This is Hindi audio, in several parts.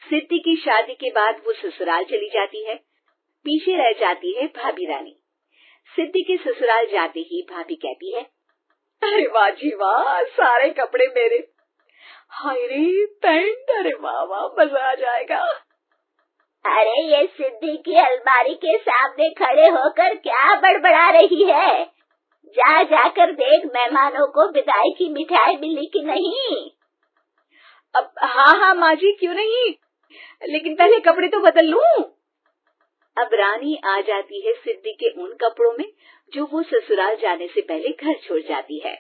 सिद्धि की शादी के बाद वो ससुराल चली जाती है। पीछे रह जाती है भाभी रानी। सिद्धि के ससुराल जाते ही भाभी कहती है, अरे वाह जी वाह, सारे कपड़े मेरे। हाय रे पैंट, अरे वाह वाह, मजा आ जाएगा। अरे ये सिद्धि की अलमारी के सामने खड़े होकर क्या बड़बड़ा रही है? जाकर देख मेहमानों को विदाई की मिठाई मिली कि नहीं। अब हाँ माँ जी, क्यों नहीं, लेकिन पहले कपड़े तो बदल लूं। अब रानी आ जाती है सिद्धि के उन कपड़ों में जो वो ससुराल जाने से पहले घर छोड़ जाती है।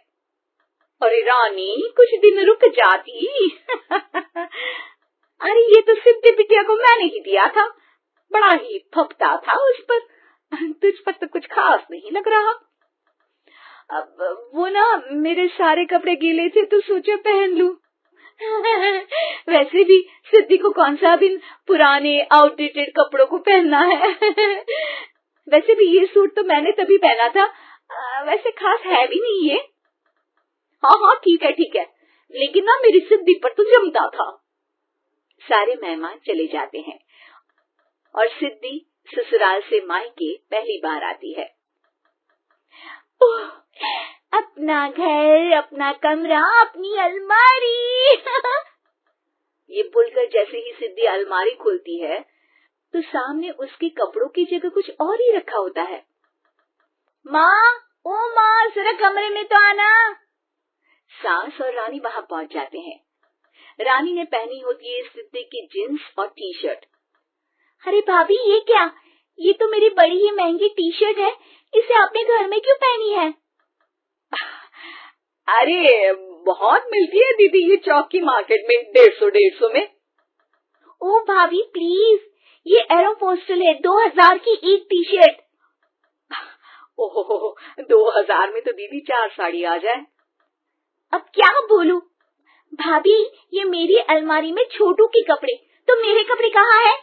अरे रानी, कुछ दिन रुक जाती। अरे ये तो सिद्धि बिटिया को मैंने ही दिया था, बड़ा ही फपता था उस पर, तुझ पर तो कुछ खास नहीं लग रहा। अब वो ना मेरे सारे कपड़े गीले थे तो सोचा पहन लूं। वैसे भी सिद्धि को कौन सा भी पुराने आउटडेटेड कपड़ों को पहनना है। वैसे भी ये सूट तो मैंने तभी पहना था, वैसे खास है भी नहीं ये। हाँ ठीक है, लेकिन ना मेरी सिद्धि पर तो जमता था। सारे मेहमान चले जाते हैं और सिद्धि ससुराल से मायके पहली बार आती है। अपना घर, अपना कमरा, अपनी अलमारी। ये बोलकर जैसे ही सिद्धि अलमारी खोलती है तो सामने उसके कपड़ों की जगह कुछ और ही रखा होता है। ओ माँ, जरा कमरे में तो आना। सास और रानी वहां पहुंच जाते हैं। रानी ने पहनी होती है सिद्धि की जींस और टी शर्ट। अरे भाभी, ये क्या? ये तो मेरी बड़ी ही महंगी टी शर्ट है, इसे आपने घर में क्यों पहनी है? अरे बहुत मिलती है दीदी ये चौक की मार्केट में, 150 में। ओ भाभी प्लीज, ये एरोपोस्टल है, 2000 की एक टी शर्ट। ओहो, 2000 में तो दीदी 4 साड़ी आ जाए। अब क्या बोलूं? भाभी, ये मेरी अलमारी में छोटू के कपड़े, तो मेरे कपड़े कहाँ है?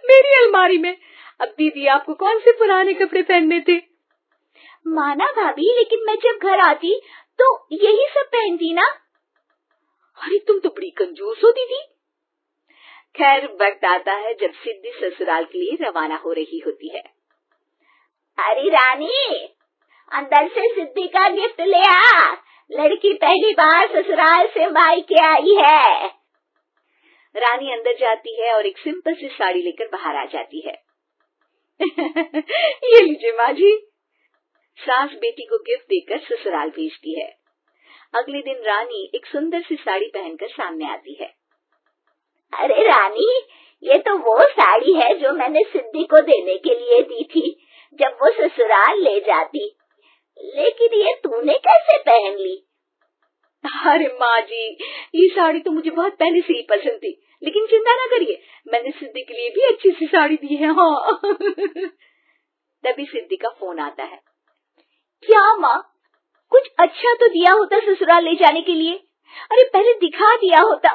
मेरी अलमारी में? अब दीदी आपको कौन से पुराने कपड़े पहनने थे? माना भाभी, लेकिन मैं जब घर आती तो यही सब पहनती ना। अरे तुम तो बड़ी कंजूस हो दीदी। खैर वक्त आता है जब सिद्धि ससुराल के लिए रवाना हो रही होती है। अरे रानी, अंदर से सिद्धि का गिफ्ट ले आ, लड़की पहली बार ससुराल से मायके आई है। रानी अंदर जाती है और एक सिंपल सी साड़ी लेकर बाहर आ जाती है। ये लीजिए माँ जी। सास बेटी को गिफ्ट देकर ससुराल भेजती है। अगले दिन रानी एक सुंदर सी साड़ी पहनकर सामने आती है। अरे रानी, ये तो वो साड़ी है जो मैंने सिद्धि को देने के लिए दी थी जब वो ससुराल ले जाती, लेकिन ये तूने कैसे पहन ली? अरे माँ जी, ये साड़ी तो मुझे बहुत पहले से ही पसंद थी, लेकिन चिंता ना करिए, मैंने सिद्धि के लिए भी अच्छी सी साड़ी दी है। हाँ। तभी सिद्धि का फोन आता है। क्या माँ, कुछ अच्छा तो दिया होता ससुराल ले जाने के लिए। अरे पहले दिखा दिया होता।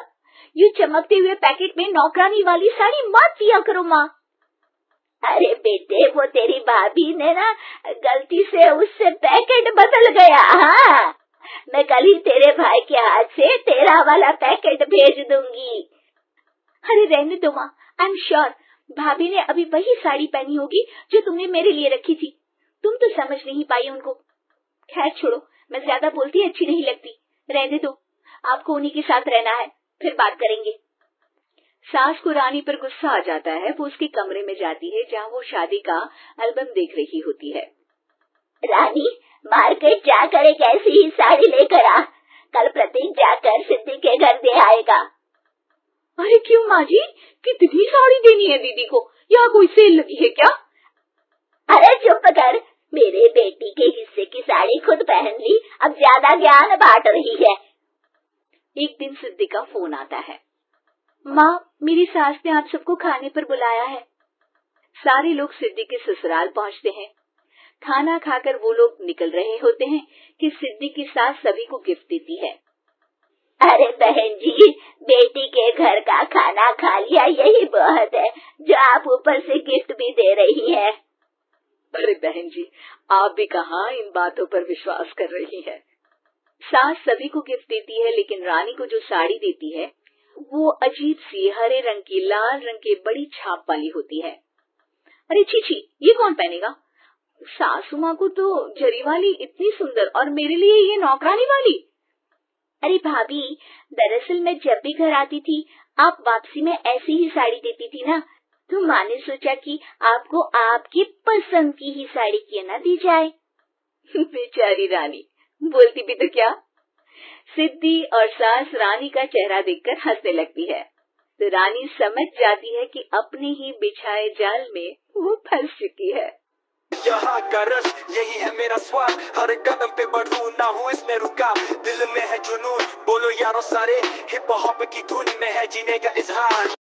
ये चमकते हुए पैकेट में नौकरानी वाली साड़ी मत दिया करो माँ। अरे बेटे, वो तेरी भाभी ने ना गलती से उससे पैकेट बदल गया। हाँ, मैं कल ही तेरे भाई के हाथ से तेरा वाला पैकेट भेज दूंगी। अरे रहने दो माँ, आई एम श्योर भाभी ने अभी वही साड़ी पहनी होगी जो तुमने मेरे लिए रखी थी। तुम तो समझ नहीं पाई उनको। खैर छोड़ो, मैं ज्यादा बोलती अच्छी नहीं लगती, रहने दो, आपको उन्हीं के साथ रहना है, फिर बात करेंगे। सास को रानी पर गुस्सा आ जाता है। वो उसके कमरे में जाती है जहाँ वो शादी का एल्बम देख रही होती है। रानी, मार्केट जाकर एक ऐसी ही साड़ी लेकर आ, कल प्रतीक जाकर सिद्धि के घर दे आएगा। अरे क्यों माँ जी, कितनी साड़ी देनी है दीदी को? यहाँ कोई सेल लगी है क्या? अरे चुप कर, मेरे बेटी के हिस्से की साड़ी खुद पहन ली, अब ज्यादा ज्ञान बांट रही है। एक दिन सिद्धि का फोन आता है। माँ, मेरी सास ने आप सबको खाने पर बुलाया है। सारे लोग सिद्धि के ससुराल पहुँचते हैं। खाना खाकर वो लोग निकल रहे होते हैं कि सिद्धि की सास सभी को गिफ्ट देती है। अरे बहन जी, बेटी के घर का खाना खा लिया, यही बहुत है जो आप ऊपर से गिफ्ट भी दे रही है। अरे बहन जी, आप भी कहाँ इन बातों पर विश्वास कर रही है। सास सभी को गिफ्ट देती है, लेकिन रानी को जो साड़ी देती है वो अजीब सी हरे रंग की लाल रंग की बड़ी छाप वाली होती है। अरे छी, ये कौन पहनेगा? सासू माँ को तो जरी वाली इतनी सुंदर और मेरे लिए ये नौकरानी वाली। अरे भाभी, दरअसल मैं जब भी घर आती थी आप वापसी में ऐसी ही साड़ी देती थी ना, तो माँ ने सोचा कि आपको आपकी पसंद की ही साड़ी क्यों ना दी जाए। बेचारी रानी, बोलती भी तो क्या। सिद्धि और सास रानी का चेहरा देखकर हंसने लगती है, तो रानी समझ जाती है कि अपने ही बिछाए जाल में वो फंस चुकी है। यहाँ का रश यही है मेरा स्वाद, हर कदम पे बढ़ूं ना हूँ इसमें रुका, दिल में है जुनून बोलो यारों सारे, हिप हॉप की धुन में है जीने का इजहार।